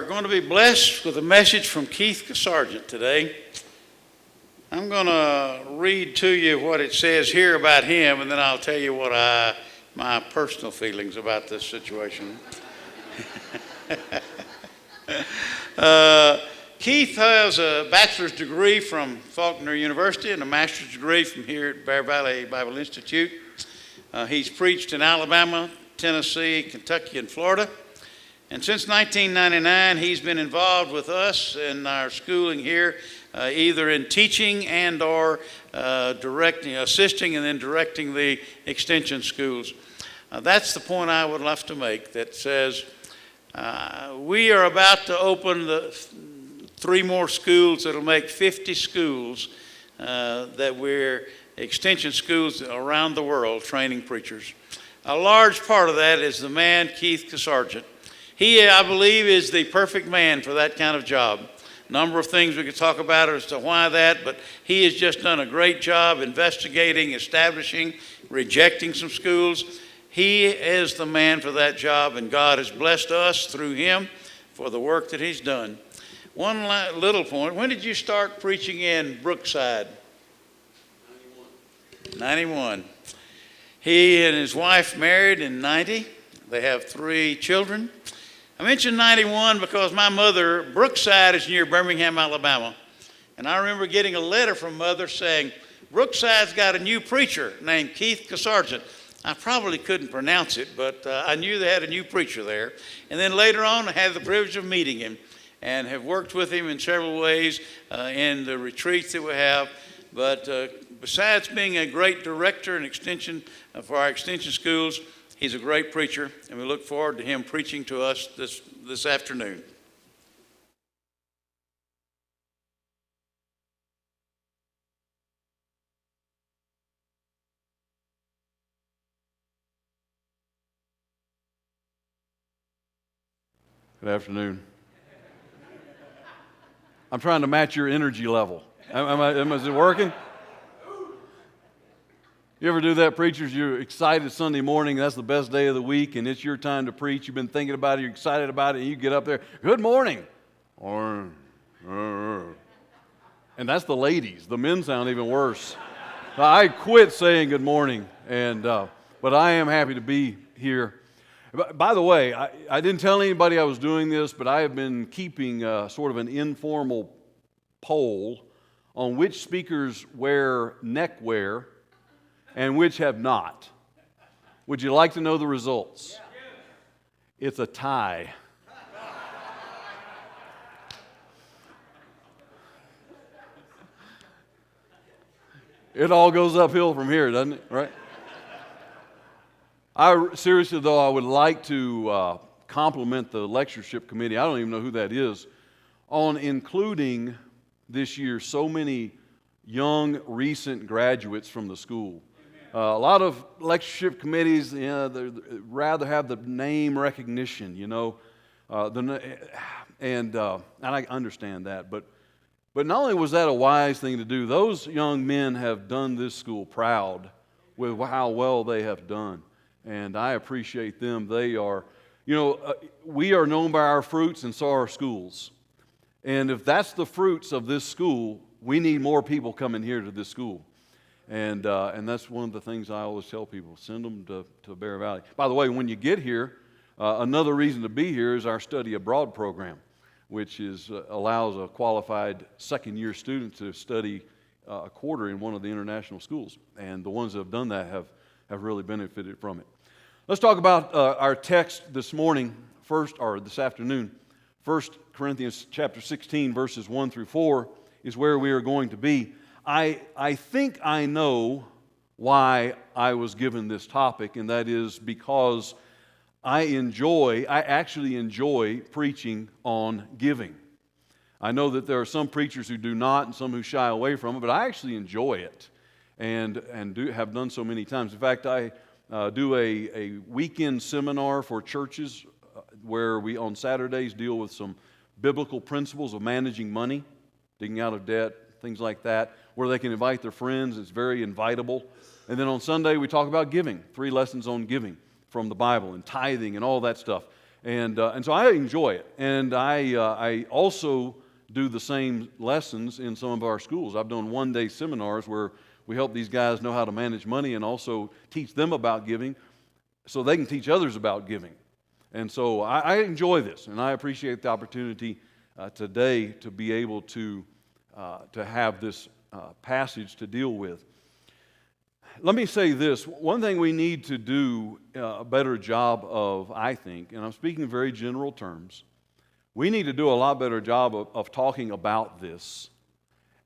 are going to be blessed with a message from Keith Kasarjian today. I'm going to read to you what it says here about him, and then I'll tell you what my personal feelings about this situation. Keith has a bachelor's degree from Faulkner University and a master's degree from here at Bear Valley Bible Institute. He's preached in Alabama, Tennessee, Kentucky, and Florida. And since 1999, he's been involved with us in our schooling here, either in teaching and or assisting and then directing the extension schools. That's the point I would love to make, that says we are about to open the 3 more schools that'll make 50 schools that we're extension schools around the world training preachers. A large part of that is the man, Keith Kasarjian. He, I believe, is the perfect man for that kind of job. A number of things we could talk about as to why that, but he has just done a great job investigating, establishing, rejecting some schools. He is the man for that job, and God has blessed us through him for the work that he's done. One little point, when did you start preaching in Brookside? 91. He and his wife married in 90. They have 3 children. I mentioned 91 because my mother, Brookside is near Birmingham, Alabama. And I remember getting a letter from Mother saying, Brookside's got a new preacher named Keith Kasarjian. I probably couldn't pronounce it, but I knew they had a new preacher there. And then later on, I had the privilege of meeting him and have worked with him in several ways in the retreats that we have. But besides being a great director and extension for our extension schools, he's a great preacher, and we look forward to him preaching to us this afternoon. Good afternoon. I'm trying to match your energy level. Is it working? You ever do that, preachers? You're excited Sunday morning, that's the best day of the week, and it's your time to preach. You've been thinking about it, you're excited about it, and you get up there, good morning. And that's the ladies. The men sound even worse. I quit saying good morning, but I am happy to be here. By the way, I didn't tell anybody I was doing this, but I have been keeping sort of an informal poll on which speakers wear neckwear and which have not. Would you like to know the results? It's a tie. It all goes uphill from here, doesn't it? Right? Seriously, though, I would like to compliment the lectureship committee, I don't even know who that is, on including this year so many young, recent graduates from the school. A lot of lectureship committees, they'd rather have the name recognition, and I understand that. But not only was that a wise thing to do, those young men have done this school proud with how well they have done. And I appreciate them. They are, we are known by our fruits, and so are schools. And if that's the fruits of this school, we need more people coming here to this school. And that's one of the things I always tell people, send them to Bear Valley. By the way, when you get here, another reason to be here is our study abroad program, which allows a qualified second-year student to study a quarter in one of the international schools. And the ones that have done that have really benefited from it. Let's talk about our text this afternoon. 1 Corinthians chapter 16, verses 1 through 4 is where we are going to be. I think I know why I was given this topic, and that is because I actually enjoy preaching on giving. I know that there are some preachers who do not and some who shy away from it, but I actually enjoy it and have done so many times. In fact, I do a weekend seminar for churches where we on Saturdays deal with some biblical principles of managing money, digging out of debt, things like that, where they can invite their friends. It's very invitable. And then on Sunday we talk about giving, 3 lessons on giving from the Bible and tithing and all that stuff. And so I enjoy it. And I also do the same lessons in some of our schools. I've done one-day seminars where we help these guys know how to manage money and also teach them about giving so they can teach others about giving. And so I enjoy this, and I appreciate the opportunity today to be able to have this passage to deal with. Let me say this. One thing we need to do a better job of, I think, and I'm speaking in very general terms, we need to do a lot better job of talking about this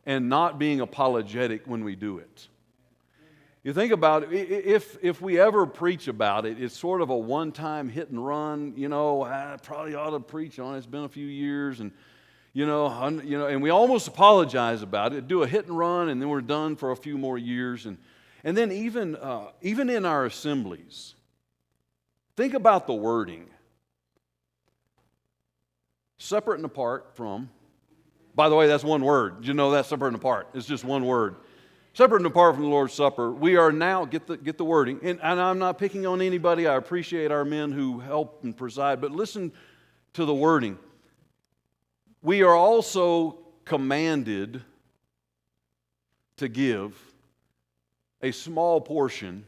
and not being apologetic when we do it. You think about it, if we ever preach about it, it's sort of a one-time hit and run. I probably ought to preach on it. It's been a few years, and and we almost apologize about it, do a hit and run, and then we're done for a few more years. And then even in our assemblies, think about the wording. Separate and apart from. By the way, that's one word. Did you know that? Separate and apart. It's just one word. Separate and apart from the Lord's Supper. We are now, get the wording. And I'm not picking on anybody. I appreciate our men who help and preside. But listen to the wording. We are also commanded to give a small portion.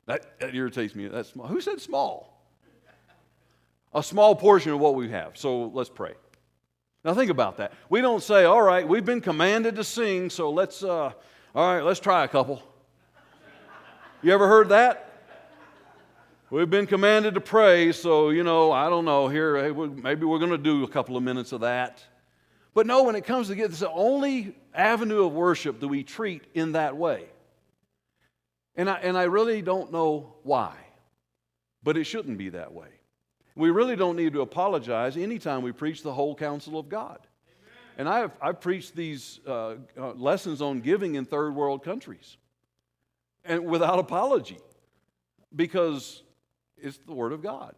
That irritates me. That's small. Who said small? A small portion of what we have. So let's pray. Now think about that. We don't say, all right, we've been commanded to sing, so let's try a couple. You ever heard that? We've been commanded to pray, so, I don't know, maybe we're going to do a couple of minutes of that. But no, when it comes to it's the only avenue of worship that we treat in that way. And I really don't know why, but it shouldn't be that way. We really don't need to apologize anytime we preach the whole counsel of God. And I've preached these lessons on giving in third world countries, and without apology, because it's the Word of God.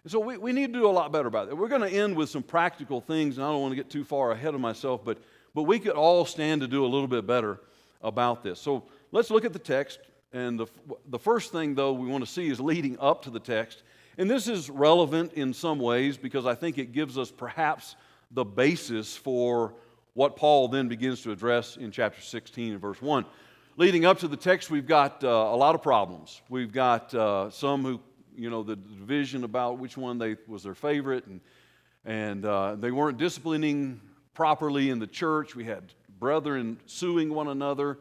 And so we need to do a lot better about it. We're going to end with some practical things, and I don't want to get too far ahead of myself, but we could all stand to do a little bit better about this. So let's look at the text, and the first thing, though, we want to see is leading up to the text. And this is relevant in some ways because I think it gives us perhaps the basis for what Paul then begins to address in chapter 16 and verse 1. Leading up to the text, we've got a lot of problems. We've got some who, the division about which one was their favorite, and they weren't disciplining properly in the church. We had brethren suing one another.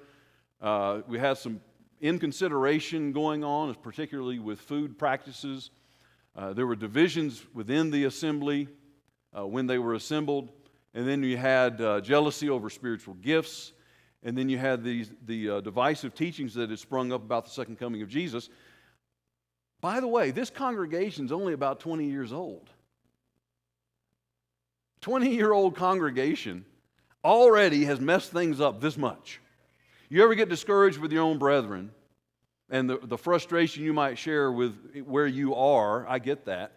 We had some inconsideration going on, particularly with food practices. There were divisions within the assembly when they were assembled. And then you had jealousy over spiritual gifts. And then you had the divisive teachings that had sprung up about the second coming of Jesus. By the way, this congregation is only about 20 years old. 20-year-old congregation already has messed things up this much. You ever get discouraged with your own brethren? And the frustration you might share with where you are, I get that.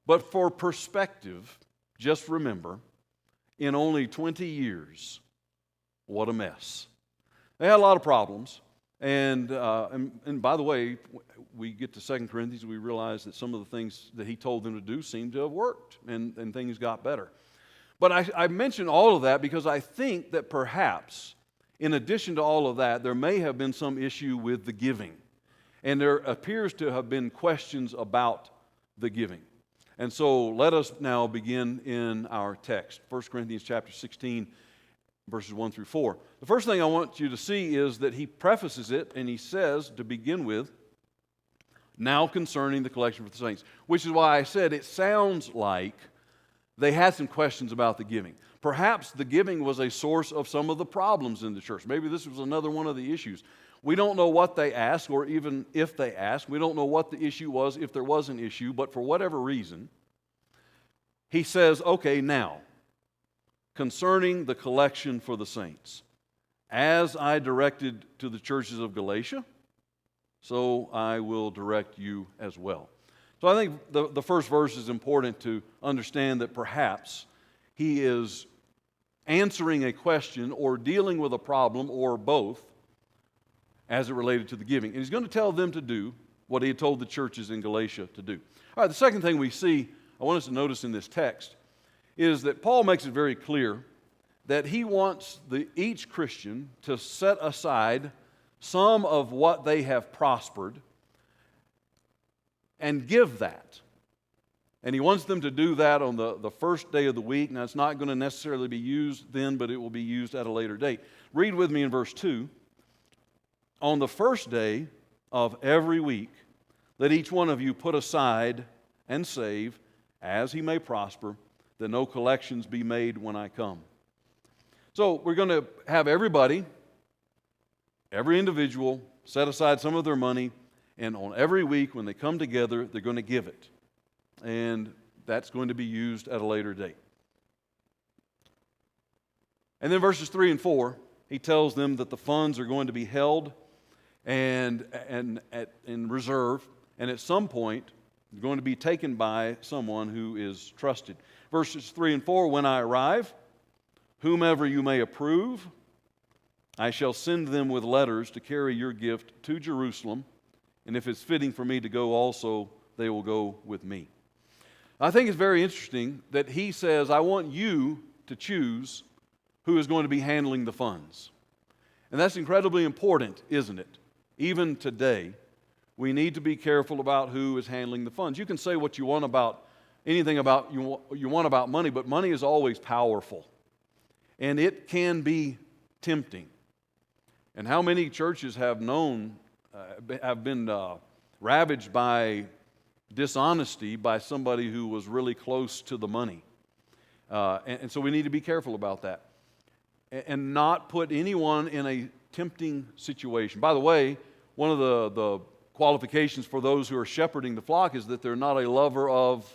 But for perspective, just remember, in only 20 years, what a mess. They had a lot of problems. And by the way, we get to 2 Corinthians, we realize that some of the things that he told them to do seemed to have worked, and things got better. But I mention all of that because I think that perhaps, in addition to all of that, there may have been some issue with the giving. And there appears to have been questions about the giving. And so let us now begin in our text, 1 Corinthians chapter 16, verses 1 through 4. The first thing I want you to see is that he prefaces it, and he says, to begin with, now concerning the collection for the saints, which is why I said it sounds like they had some questions about the giving. Perhaps the giving was a source of some of the problems in the church. Maybe this was another one of the issues. We don't know what they asked, or even if they asked. We don't know what the issue was, if there was an issue, but for whatever reason, he says, okay, now, concerning the collection for the saints, as I directed to the churches of Galatia, so I will direct you as well. So I think the first verse is important to understand that perhaps he is answering a question or dealing with a problem or both as it related to the giving. And he's going to tell them to do what he had told the churches in Galatia to do. All right, the second thing we see I want us to notice in this text is that Paul makes it very clear that he wants each Christian to set aside some of what they have prospered and give that. And he wants them to do that on the first day of the week. Now, it's not going to necessarily be used then, but it will be used at a later date. Read with me in verse 2. On the first day of every week, let each one of you put aside and save, as he may prosper, that no collections be made when I come. So we're going to have everybody, every individual, set aside some of their money, and on every week when they come together, they're going to give it. And that's going to be used at a later date. And then verses 3 and 4, he tells them that the funds are going to be held in reserve, and at some point, they're going to be taken by someone who is trusted. Verses 3 and 4, when I arrive, whomever you may approve, I shall send them with letters to carry your gift to Jerusalem, and if it's fitting for me to go also, they will go with me. I think it's very interesting that he says, I want you to choose who is going to be handling the funds. And that's incredibly important, isn't it? Even today, we need to be careful about who is handling the funds. You can say what you want about anything about you want about money, but money is always powerful. And it can be tempting. And how many churches have been ravaged by dishonesty by somebody who was really close to the money. And so we need to be careful about that. And not put anyone in a tempting situation. By the way, one of the qualifications for those who are shepherding the flock is that they're not a lover of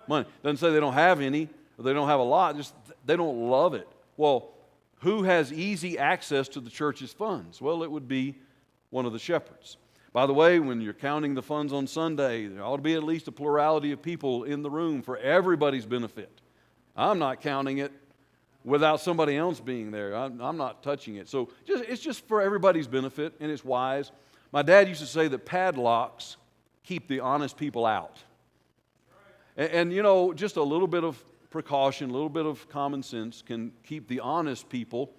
money. Doesn't say they don't have any, or they don't have a lot, just they don't love it. Well, who has easy access to the church's funds? Well, it would be one of the shepherds. By the way, when you're counting the funds on Sunday, there ought to be at least a plurality of people in the room for everybody's benefit. I'm not counting it without somebody else being there. I'm not touching it. So it's just for everybody's benefit, and it's wise. My dad used to say that padlocks keep the honest people out. And you know, just a little bit of precaution, a little bit of common sense can keep the honest people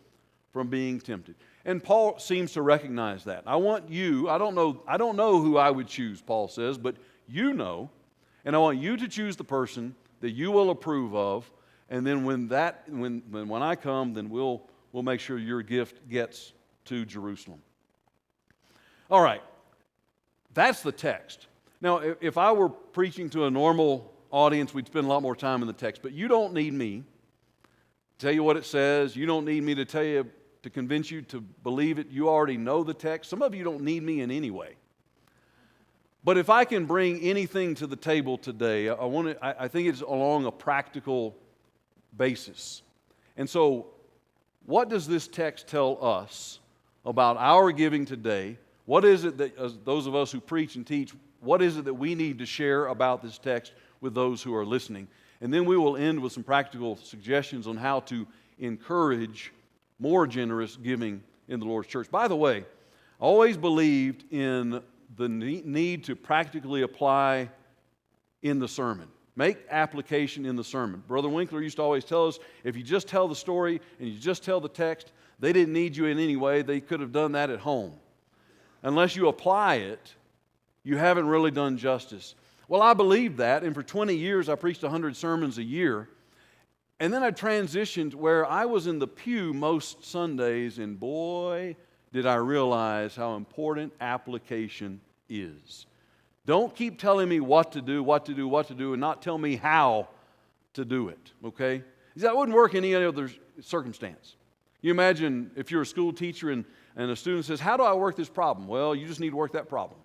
from being tempted. And Paul seems to recognize that. I want you, I don't know who I would choose, Paul says, but you know, and I want you to choose the person that you will approve of, and then when I come, then we'll make sure your gift gets to Jerusalem. All right, that's the text. Now, if I were preaching to a normal audience, we'd spend a lot more time in the text, but you don't need me to tell you what it says. You don't need me to tell you, to convince you to believe it. You already know the text. Some of you don't need me in any way. But if I can bring anything to the table today, I think it's along a practical basis. And so, what does this text tell us about our giving today? What is it that, as those of us who preach and teach, what is it that we need to share about this text with those who are listening? And then we will end with some practical suggestions on how to encourage more generous giving in the Lord's church. By the way, I always believed in the need to practically apply in the sermon. Make application in the sermon. Brother Winkler used to always tell us, if you just tell the story and you just tell the text, they didn't need you in any way. They could have done that at home. Unless you apply it, you haven't really done justice. Well, I believed that, and for 20 years I preached 100 sermons a year. And then I transitioned where I was in the pew most Sundays, and boy, did I realize how important application is. Don't keep telling me what to do, and not tell me how to do it, okay? That wouldn't work in any other circumstance. You imagine if you're a school teacher and a student says, how do I work this problem? Well, you just need to work that problem.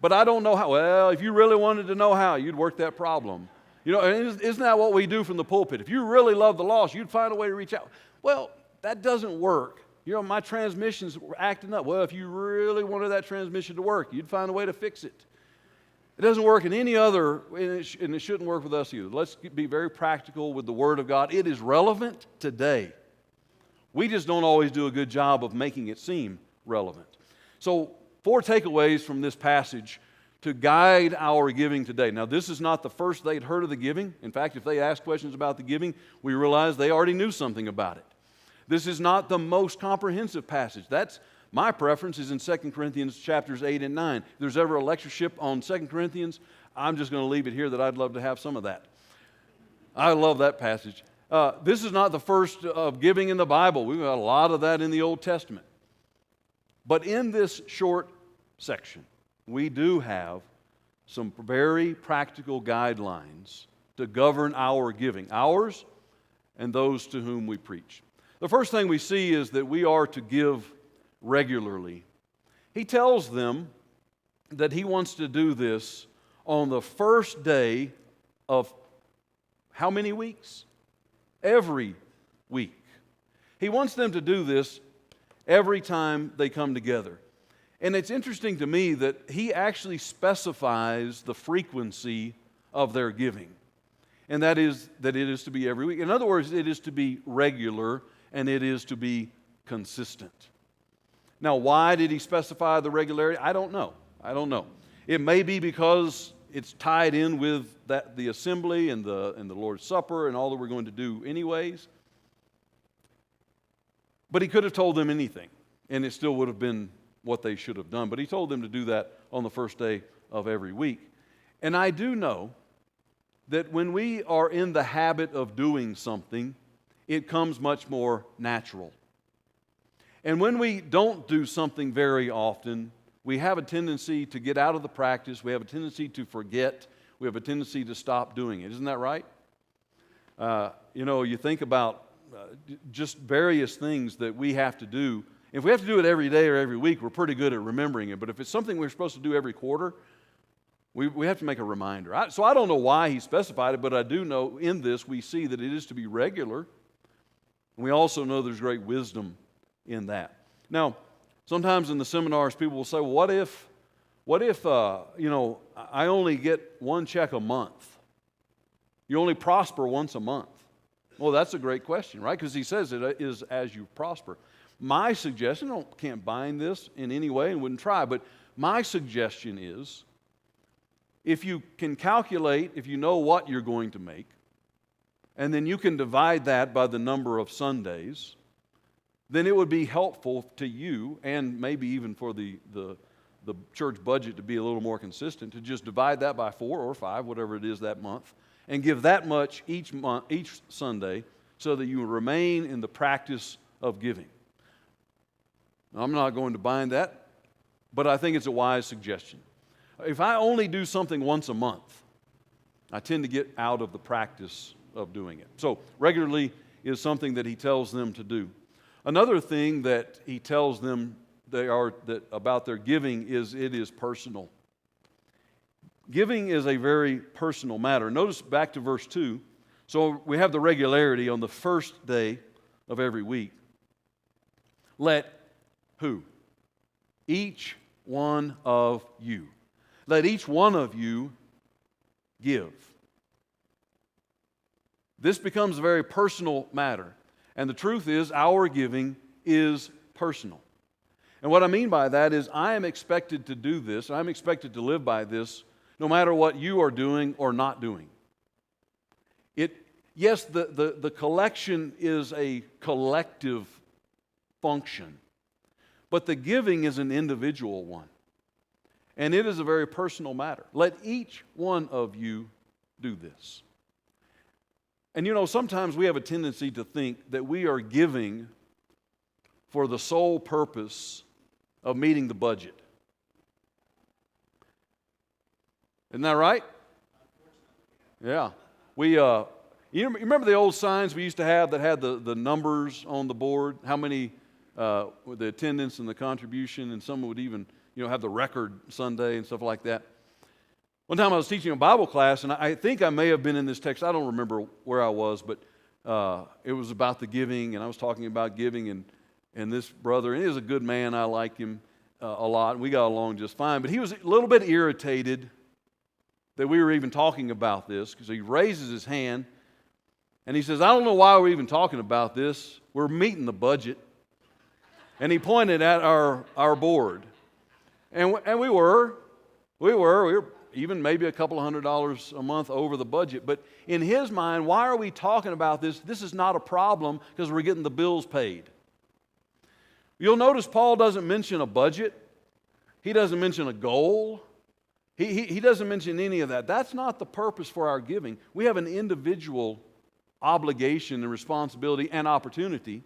But I don't know how. Well, if you really wanted to know how, you'd work that problem. You know, isn't that what we do from the pulpit? If you really love the lost, you'd find a way to reach out. Well, that doesn't work. You know, my transmissions were acting up. Well, if you really wanted that transmission to work, you'd find a way to fix it. It doesn't work in any other, and it shouldn't work with us either. Let's be very practical with the Word of God. It is relevant today. We just don't always do a good job of making it seem relevant. So, 4 takeaways from this passage to guide our giving today. Now, this is not the first they'd heard of the giving. In fact, if they asked questions about the giving, we realize they already knew something about it. This is not the most comprehensive passage. That's my preference is in 2 Corinthians chapters 8 and 9. If there's ever a lectureship on 2 Corinthians, I'm just going to leave it here that I'd love to have some of that. I love that passage. This is not the first of giving in the Bible. We've got a lot of that in the Old Testament. But in this short section, we do have some very practical guidelines to govern our giving, ours and those to whom we preach. The first thing we see is that we are to give regularly. He tells them that he wants to do this on the first day of how many weeks? Every week. He wants them to do this every time they come together. And it's interesting to me that he actually specifies the frequency of their giving. And that is that it is to be every week. In other words, it is to be regular and it is to be consistent. Now, why did he specify the regularity? I don't know. It may be because it's tied in with the assembly and the Lord's Supper and all that we're going to do anyways. But he could have told them anything, and it still would have been what they should have done. But he told them to do that on the first day of every week. And I do know that when we are in the habit of doing something, it comes much more natural. And when we don't do something very often, we have a tendency to get out of the practice. We have a tendency to forget. We have a tendency to stop doing it. Isn't that right? You think about just various things that we have to do. If we have to do it every day or every week, we're pretty good at remembering it. But if it's something we're supposed to do every quarter, we have to make a reminder. So I don't know why he specified it, but I do know in this we see that it is to be regular. And we also know there's great wisdom in that. Now, sometimes in the seminars, people will say, well, what if I only get one check a month? You only prosper once a month. Well, that's a great question, right? Because he says it is as you prosper. My suggestion, I can't bind this in any way and wouldn't try, but my suggestion is if you can calculate, if you know what you're going to make, and then you can divide that by the number of Sundays, then it would be helpful to you and maybe even for the church budget to be a little more consistent to just divide that by 4 or 5, whatever it is that month, and give that much each Sunday so that you remain in the practice of giving. Now, I'm not going to bind that, but I think it's a wise suggestion. If I only do something once a month, I tend to get out of the practice of doing it. So regularly is something that he tells them to do. Another thing that he tells them about their giving is it is personal. Giving is a very personal matter. Notice back to verse 2. So we have the regularity on the first day of every week. Let who? Each one of you. Let each one of you give. This becomes a very personal matter. And the truth is, our giving is personal. And what I mean by that is I am expected to do this, I'm expected to live by this, no matter what you are doing or not doing. Yes, the collection is a collective function, but the giving is an individual one. And it is a very personal matter. Let each one of you do this. And sometimes we have a tendency to think that we are giving for the sole purpose of meeting the budget. Isn't that right? Yeah. You remember the old signs we used to have that had the numbers on the board? How many, the attendance and the contribution, and some would even, have the record Sunday and stuff like that. One time I was teaching a Bible class, and I think I may have been in this text. I don't remember where I was, but it was about the giving, and I was talking about giving, and this brother, and he was a good man. I liked him a lot, and we got along just fine. But he was a little bit irritated that we were even talking about this, because he raises his hand, and he says, I don't know why we're even talking about this. We're meeting the budget. And he pointed at our board. And we were. We were even maybe a couple of $100 a month over the budget. But in his mind, why are we talking about this? This is not a problem because we're getting the bills paid. You'll notice Paul doesn't mention a budget. He doesn't mention a goal. He doesn't mention any of that. That's not the purpose for our giving. We have an individual obligation and responsibility and opportunity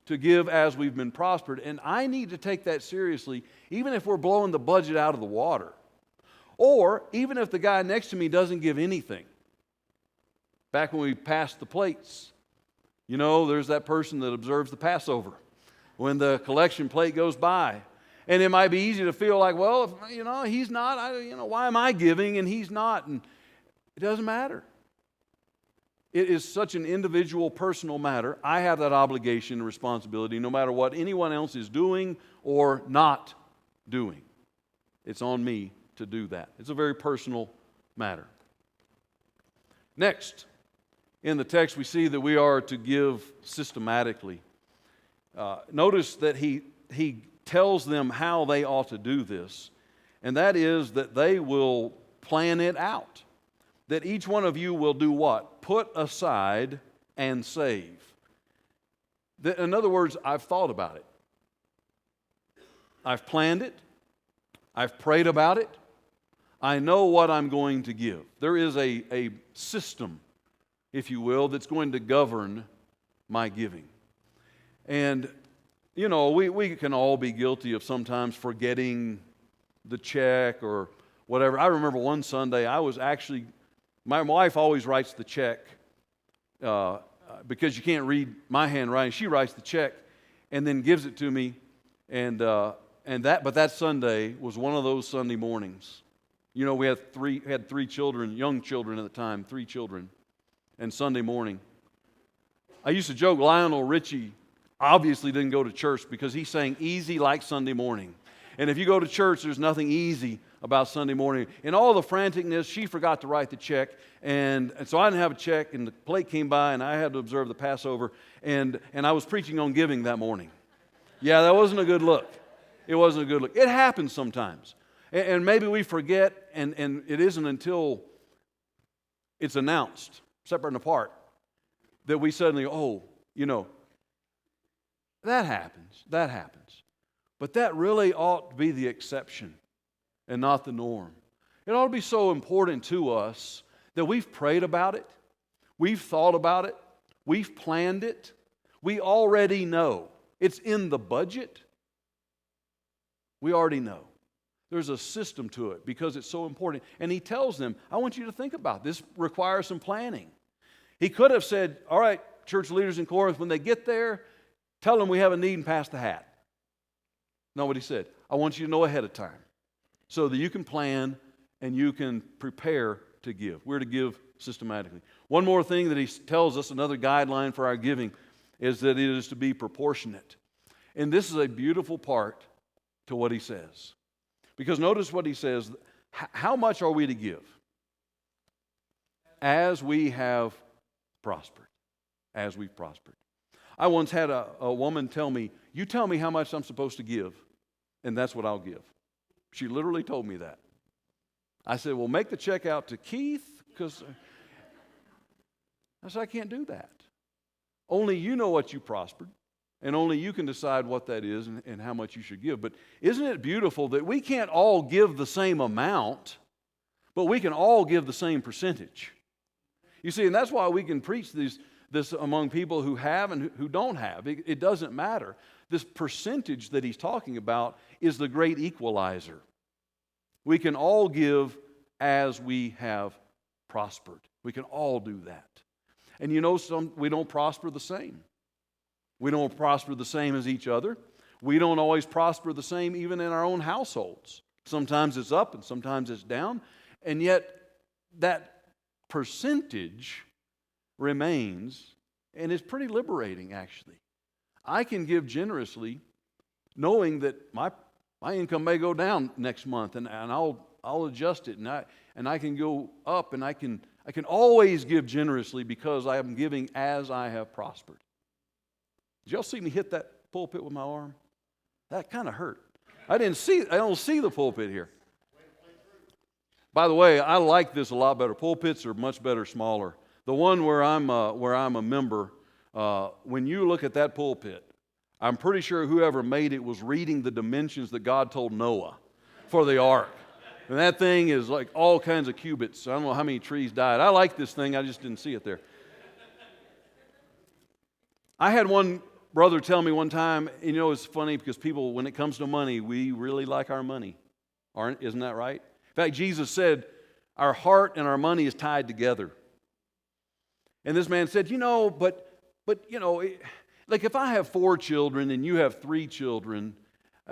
to give as we've been prospered. And I need to take that seriously, even if we're blowing the budget out of the water. Or even if the guy next to me doesn't give anything. Back when we passed the plates, there's that person that observes the Passover when the collection plate goes by. And it might be easy to feel like, well, if, he's not, why am I giving and he's not? And it doesn't matter. It is such an individual, personal matter. I have that obligation and responsibility no matter what anyone else is doing or not doing. It's on me to do that. It's a very personal matter. Next, in the text, we see that we are to give systematically. Notice that he tells them how they ought to do this, and that is that they will plan it out. That each one of you will do what? Put aside and save. In other words, I've thought about it. I've planned it. I've prayed about it. I know what I'm going to give. There is a system, if you will, that's going to govern my giving. And, we can all be guilty of sometimes forgetting the check or whatever. I remember one Sunday, my wife always writes the check because you can't read my handwriting. She writes the check and then gives it to me. But that Sunday was one of those Sunday mornings. We had three children, young children at the time, 3 children, and Sunday morning. I used to joke Lionel Richie obviously didn't go to church because he sang easy like Sunday morning. And if you go to church, there's nothing easy about Sunday morning. In all the franticness, she forgot to write the check, and so I didn't have a check, and the plate came by, and I had to observe the Passover, and I was preaching on giving that morning. Yeah, that wasn't a good look. It wasn't a good look. It happens sometimes. And maybe we forget, and it isn't until it's announced, separate and apart, that we suddenly, that happens. But that really ought to be the exception and not the norm. It ought to be so important to us that we've prayed about it, we've thought about it, we've planned it, we already know. It's in the budget. We already know. There's a system to it because it's so important. And he tells them, I want you to think about this. This requires some planning. He could have said, all right, church leaders in Corinth, when they get there, tell them we have a need and pass the hat. Not what he said. I want you to know ahead of time so that you can plan and you can prepare to give. We're to give systematically. One more thing that he tells us, another guideline for our giving, is that it is to be proportionate. And this is a beautiful part to what he says. Because notice what he says, how much are we to give? As we have prospered. As we've prospered. I once had a woman tell me, you tell me how much I'm supposed to give, and that's what I'll give. She literally told me that. I said, well, make the check out to Keith, because I said, I can't do that. Only you know what you prospered, and only you can decide what that is and how much you should give. But isn't it beautiful that we can't all give the same amount, but we can all give the same percentage? You see, and that's why we can preach this among people who have and who don't have. It doesn't matter. This percentage that he's talking about is the great equalizer. We can all give as we have prospered. We can all do that. And we don't prosper the same. We don't prosper the same as each other. We don't always prosper the same even in our own households. Sometimes it's up and sometimes it's down. And yet that percentage remains, and it's pretty liberating, actually. I can give generously knowing that my income may go down next month, and I'll adjust it, and I can go up, and I can always give generously because I am giving as I have prospered. Did y'all see me hit that pulpit with my arm? That kind of hurt. I don't see the pulpit here. By the way, I like this a lot better. Pulpits are much better, smaller. The one where I'm a member, when you look at that pulpit, I'm pretty sure whoever made it was reading the dimensions that God told Noah for the ark. And that thing is like all kinds of cubits. I don't know how many trees died. I like this thing. I just didn't see it there. I had one brother tell me one time, it's funny because people, when it comes to money, we really like our money. Isn't that right? In fact, Jesus said, our heart and our money is tied together. And this man said, like if I have 4 children and you have 3 children,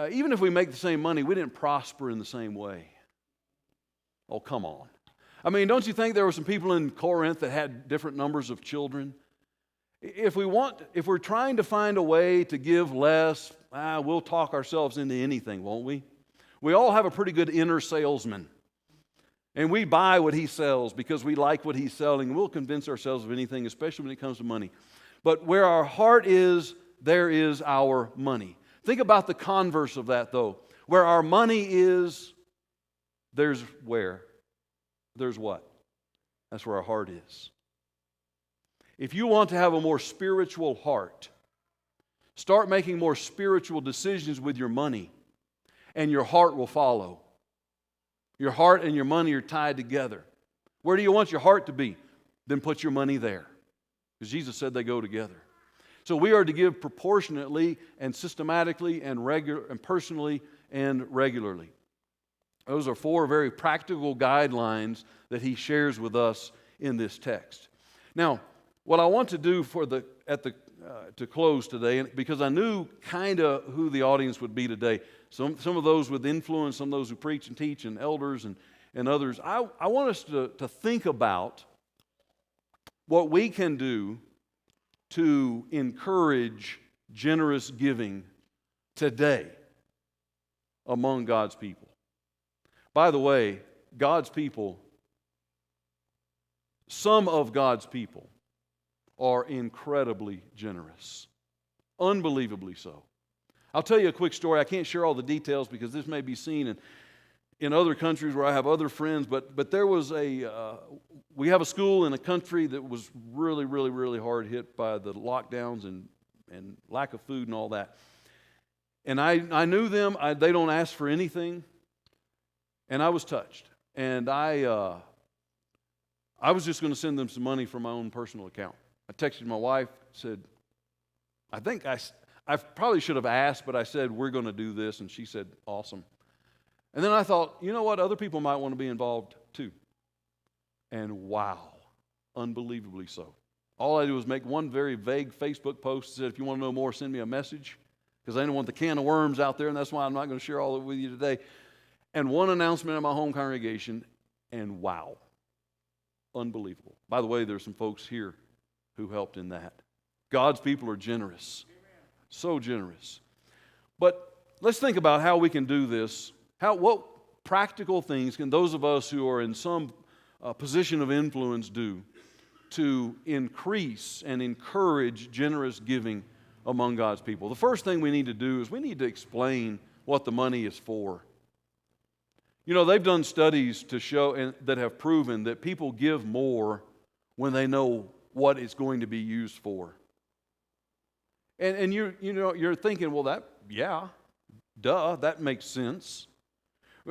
even if we make the same money, we didn't prosper in the same way. Oh, come on. I mean, don't you think there were some people in Corinth that had different numbers of children? If we're trying to find a way to give less, we'll talk ourselves into anything, won't we? We all have a pretty good inner salesman. And we buy what he sells because we like what he's selling. We'll convince ourselves of anything, especially when it comes to money. But where our heart is, there is our money. Think about the converse of that, though. Where our money is, there's where? There's what? That's where our heart is. If you want to have a more spiritual heart, start making more spiritual decisions with your money, and your heart will follow. Your heart and your money are tied together. Where do you want your heart to be? Then put your money there. Because Jesus said they go together. So we are to give proportionately and systematically and personally and regularly. Those are 4 very practical guidelines that he shares with us in this text. Now, what I want to do to close today, because I knew kind of who the audience would be today. Some of those with influence, some of those who preach and teach, and elders and others. I want us to think about what we can do to encourage generous giving today among God's people. By the way, God's people, some of God's people, are incredibly generous. Unbelievably so. I'll tell you a quick story. I can't share all the details because this may be seen in other countries where I have other friends, but there was we have a school in a country that was really, really, really hard hit by the lockdowns and lack of food and all that. And I knew them. They don't ask for anything. And I was touched. And I was just going to send them some money from my own personal account. I texted my wife, said, I probably should have asked, but I said, we're going to do this. And she said, awesome. And then I thought, you know what? Other people might want to be involved too. And wow, unbelievably so. All I did was make one very vague Facebook post that said, if you want to know more, send me a message. Because I didn't want the can of worms out there, and that's why I'm not going to share all of it with you today. And one announcement in my home congregation, and wow, unbelievable. By the way, there's some folks here who helped in that. God's people are generous. So generous. But let's think about how we can do this. What practical things can those of us who are in some position of influence do to increase and encourage generous giving among God's people? The first thing we need to do is we need to explain what the money is for. They've done studies to show that have proven that people give more when they know what it's going to be used for. And you're thinking, well, that makes sense.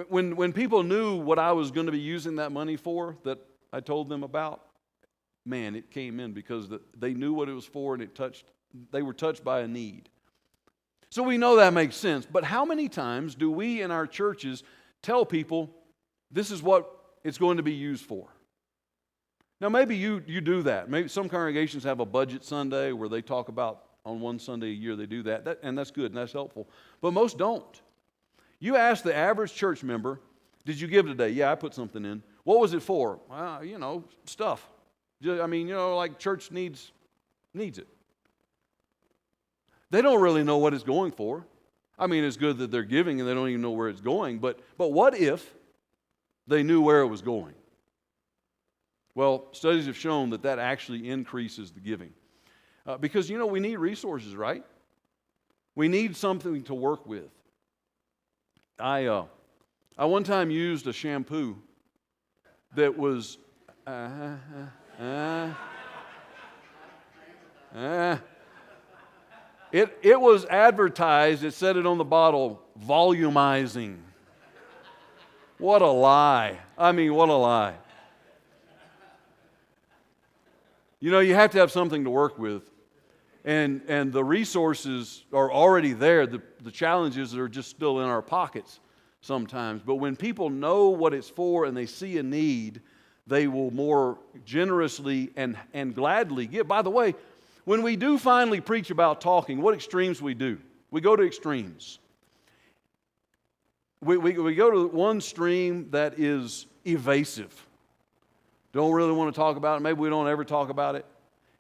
When people knew what I was going to be using that money for that I told them about, man, it came in because they knew what it was for and they were touched by a need. So we know that makes sense. But how many times do we in our churches tell people this is what it's going to be used for? Now, maybe you do that. Maybe some congregations have a budget Sunday where they talk about on one Sunday a year they do that, and that's good and that's helpful. But most don't. You ask the average church member, did you give today? Yeah, I put something in. What was it for? Stuff. Like church needs it. They don't really know what it's going for. It's good that they're giving and they don't even know where it's going, but what if they knew where it was going? Well, studies have shown that actually increases the giving. Because, we need resources, right? We need something to work with. I one time used a shampoo that was, it was advertised, it said it on the bottle, volumizing. What a lie. I mean, what a lie. You know, you have to have something to work with. And the resources are already there. The challenges are just still in our pockets sometimes. But when people know what it's for and they see a need, they will more generously and gladly give. By the way, when we do finally preach about talking, what extremes we do? We go to extremes. We go to one stream that is evasive. Don't really want to talk about it. Maybe we don't ever talk about it.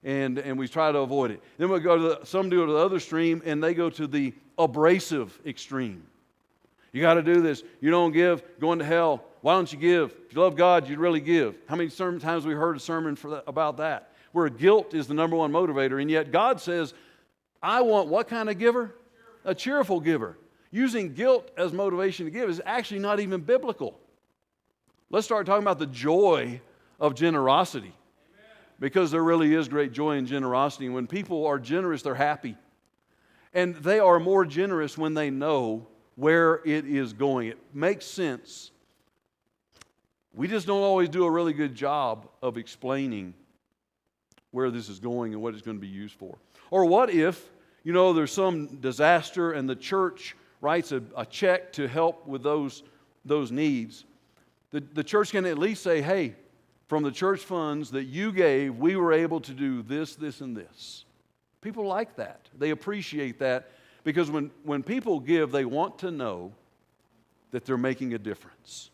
And we try to avoid it. Then we go to some do it to the other extreme, and they go to the abrasive extreme. You got to do this. You don't give, going to hell. Why don't you give? If you love God, you'd really give. How many times we heard a sermon about that? Where guilt is the number one motivator, and yet God says, I want what kind of giver? A cheerful giver. Using guilt as motivation to give is actually not even biblical. Let's start talking about the joy of generosity. Because there really is great joy in generosity. And when people are generous, they're happy. And they are more generous when they know where it is going. It makes sense. We just don't always do a really good job of explaining where this is going and what it's going to be used for. Or what if, there's some disaster and the church writes a check to help with those needs. The church can at least say, hey, from the church funds that you gave, we were able to do this, this, and this. People like that. They appreciate that because when people give, they want to know that they're making a difference.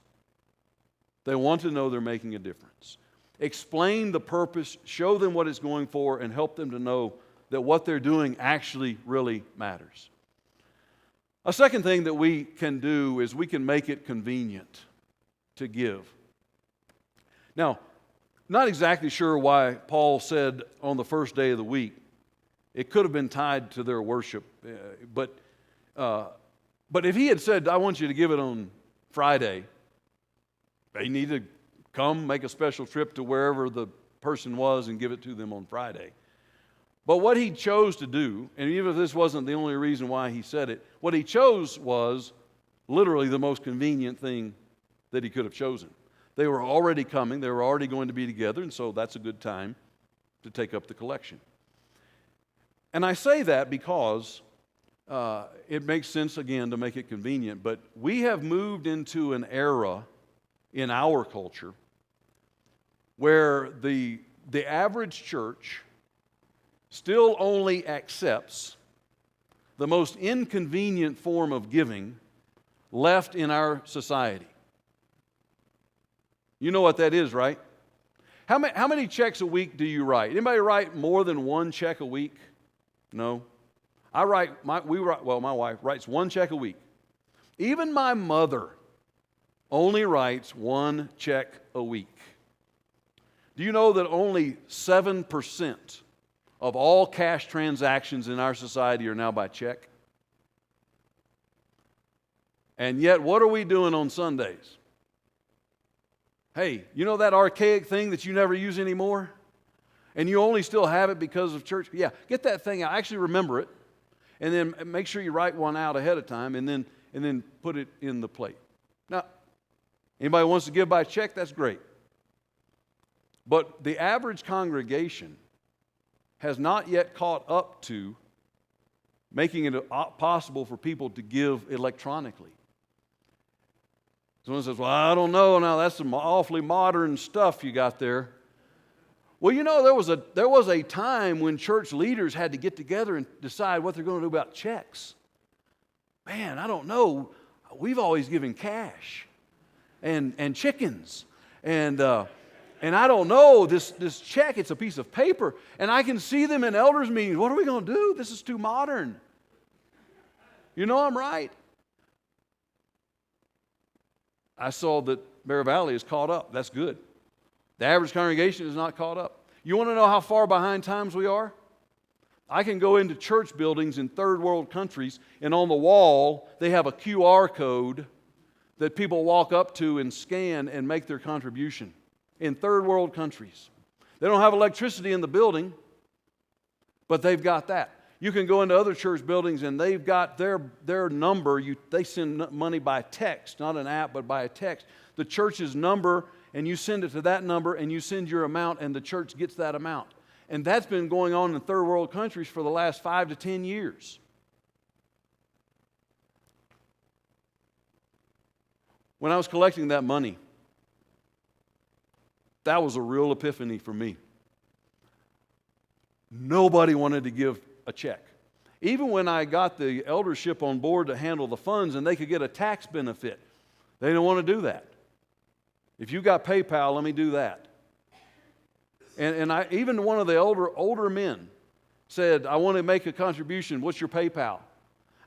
They want to know they're making a difference. Explain the purpose, show them what it's going for, and help them to know that what they're doing actually really matters. A second thing that we can do is we can make it convenient to give. Now, not exactly sure why Paul said on the first day of the week. It could have been tied to their worship. But if he had said, I want you to give it on Friday, they need to come make a special trip to wherever the person was and give it to them on Friday. But what he chose to do, and even if this wasn't the only reason why he said it, what he chose was literally the most convenient thing that he could have chosen. They were already coming. They were already going to be together, and so that's a good time to take up the collection. And I say that because it makes sense, again, to make it convenient, but we have moved into an era in our culture where the average church still only accepts the most inconvenient form of giving left in our society. You know what that is, right? How many checks a week do you write? Anybody write more than one check a week? No. My wife writes one check a week. Even my mother only writes one check a week. Do you know that only 7% of all cash transactions in our society are now by check? And yet, what are we doing on Sundays? Hey, you know that archaic thing that you never use anymore? And you only still have it because of church? Yeah, get that thing out. Actually remember it. And then make sure you write one out ahead of time and then put it in the plate. Now, anybody wants to give by check, that's great. But the average congregation has not yet caught up to making it possible for people to give electronically. Someone says, well, I don't know. Now, that's some awfully modern stuff you got there. Well, there was a time when church leaders had to get together and decide what they're going to do about checks. Man, I don't know. We've always given cash and chickens. And I don't know, this check, it's a piece of paper. And I can see them in elders' meetings. What are we going to do? This is too modern. You know I'm right. I saw that Bear Valley is caught up. That's good. The average congregation is not caught up. You want to know how far behind times we are? I can go into church buildings in third world countries, and on the wall, they have a QR code that people walk up to and scan and make their contribution. in third world countries. They don't have electricity in the building, but they've got that. You can go into other church buildings and they've got their number. They send money by text, not an app, but by a text. The church's number, and you send it to that number, and you send your amount, and the church gets that amount. And that's been going on in third world countries for the last 5 to 10 years. When I was collecting that money, that was a real epiphany for me. Nobody wanted to give a check. Even when I got the eldership on board to handle the funds and they could get a tax benefit, they didn't want to do that. If you got PayPal, let me do that. And even one of the older men said, I want to make a contribution. What's your PayPal?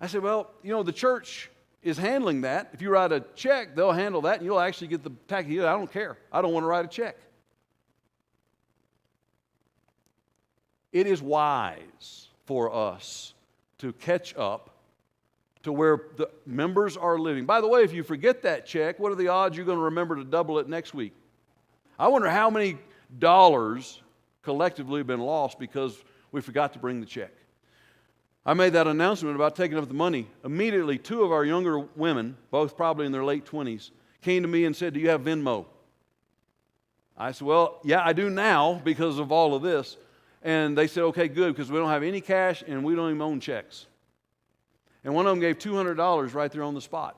I said, well, the church is handling that. If you write a check, they'll handle that, and you'll actually get the tax. I don't care. I don't want to write a check. It is wise for us to catch up to where the members are living. By the way, if you forget that check, what are the odds you're going to remember to double it next week? I wonder how many dollars collectively have been lost because we forgot to bring the check. I made that announcement about taking up the money. Immediately, 2 of our younger women, both probably in their late 20s, came to me and said, do you have Venmo? I said, well, yeah, I do now because of all of this. And they said, okay, good, because we don't have any cash and we don't even own checks. And one of them gave $200 right there on the spot.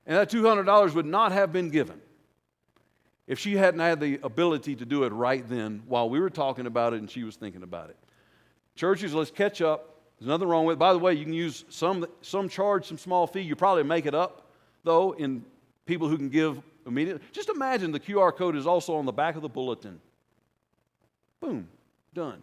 And that $200 would not have been given if she hadn't had the ability to do it right then while we were talking about it and she was thinking about it. Churches, let's catch up. There's nothing wrong with it. By the way, you can use some charge, some small fee. You probably make it up, though, in people who can give immediately. Just imagine the QR code is also on the back of the bulletin. Boom, done.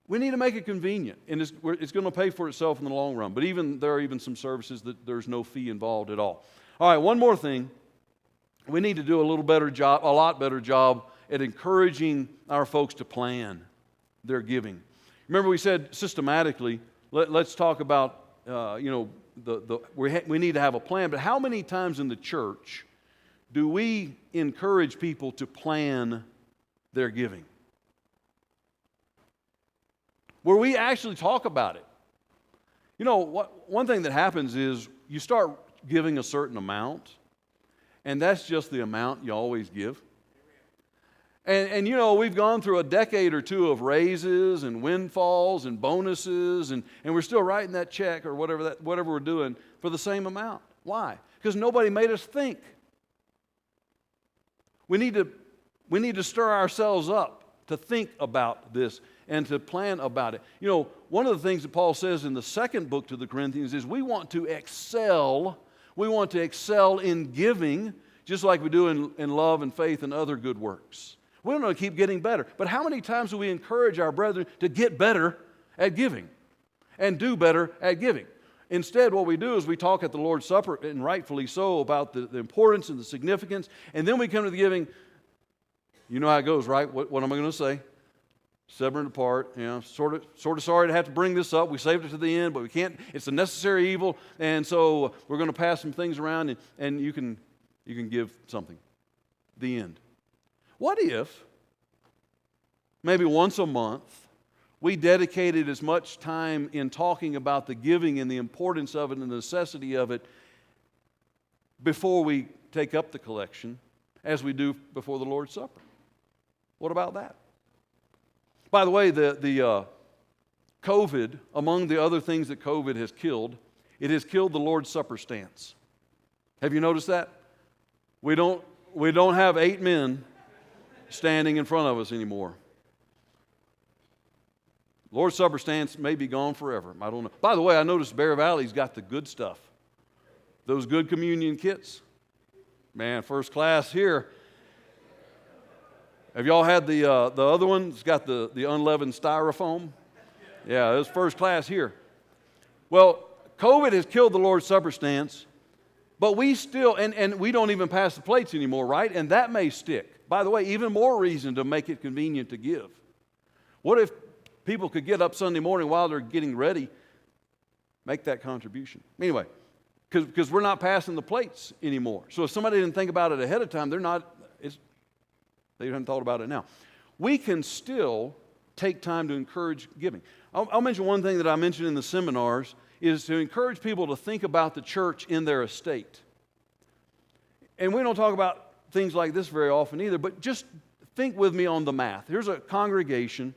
We need to make it convenient, and it's going to pay for itself in the long run. But there are even some services that there's no fee involved at all. All right, one more thing. We need to do a lot better job at encouraging our folks to plan their giving. Remember, we said systematically. Let's talk about we need to have a plan. But how many times in the church do we encourage people to plan their giving? Where we actually talk about it. One thing that happens is you start giving a certain amount, and that's just the amount you always give. And we've gone through a decade or two of raises and windfalls and bonuses, and we're still writing that check or whatever we're doing for the same amount. Why? Because nobody made us think. We need to stir ourselves up to think about this and to plan about it. One of the things that Paul says in the second book to the Corinthians is we want to excel. We want to excel in giving, just like we do in love and faith and other good works. We want to keep getting better. But how many times do we encourage our brethren to get better at giving and do better at giving? Instead, what we do is we talk at the Lord's Supper, and rightfully so, about the importance and the significance, and then we come to the giving. You know how it goes, right? What am I going to say? Severing apart, sort of sorry to have to bring this up. We saved it to the end, but we can't. It's a necessary evil, and so we're going to pass some things around, and you can give something. The end. What if maybe once a month we dedicated as much time in talking about the giving and the importance of it and the necessity of it before we take up the collection as we do before the Lord's Supper? What about that? By the way, the COVID, among the other things that COVID has killed, it has killed the Lord's Supper stance. Have you noticed that? We don't have 8 men standing in front of us anymore. Lord's Supper stance may be gone forever. I don't know. By the way, I noticed Bear Valley's got the good stuff. Those good communion kits. Man, first class here. Have y'all had the other one? It's got the unleavened styrofoam. Yeah, it was first class here. Well, COVID has killed the Lord's Supper stance, but we still, and we don't even pass the plates anymore, right? And that may stick. By the way, even more reason to make it convenient to give. What if people could get up Sunday morning while they're getting ready, make that contribution? Anyway, because we're not passing the plates anymore. So if somebody didn't think about it ahead of time, They haven't thought about it now. We can still take time to encourage giving. I'll mention one thing that I mentioned in the seminars is to encourage people to think about the church in their estate. And we don't talk about things like this very often either, but just think with me on the math. Here's a congregation,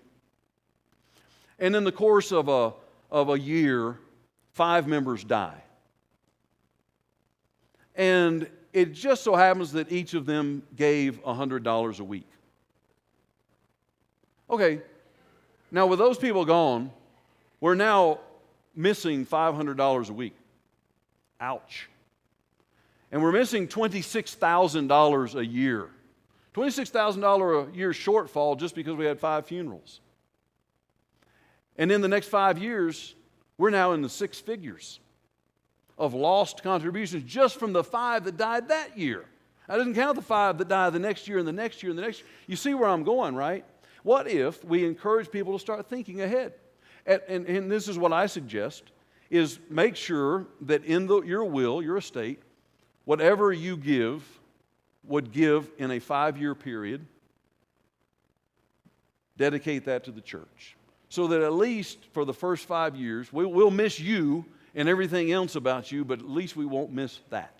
and in the course of a year, 5 members die. And it just so happens that each of them gave $100 a week. Okay, now with those people gone, we're now missing $500 a week. Ouch. And we're missing $26,000 a year. $26,000 a year shortfall just because we had 5 funerals. And in the next 5 years, we're now in the 6 figures of lost contributions just from the 5 that died that year. That doesn't count the 5 that died the next year and the next year and the next year. You see where I'm going, right? What if we encourage people to start thinking ahead? And this is what I suggest, is make sure that in your will, your estate, whatever you would give in a 5-year period, dedicate that to the church. So that at least for the first 5 years, we'll miss you and everything else about you, but at least we won't miss that.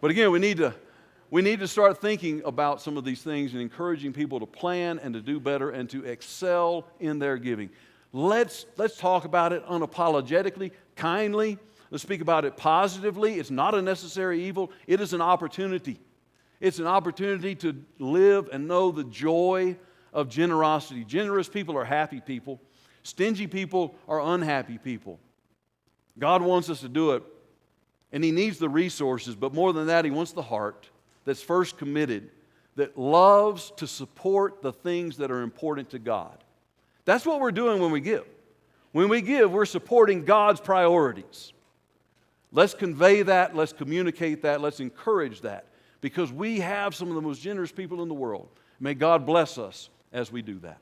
But again, we need to start thinking about some of these things and encouraging people to plan and to do better and to excel in their giving. Let's talk about it unapologetically, kindly. Let's speak about it positively. It's not a necessary evil. It is an opportunity. It's an opportunity to live and know the joy of generosity. Generous people are happy people. Stingy people are unhappy people. God wants us to do it, and He needs the resources, but more than that, He wants the heart that's first committed, that loves to support the things that are important to God. That's what we're doing when we give. When we give, we're supporting God's priorities. Let's convey that, let's communicate that, let's encourage that, because we have some of the most generous people in the world. May God bless us as we do that.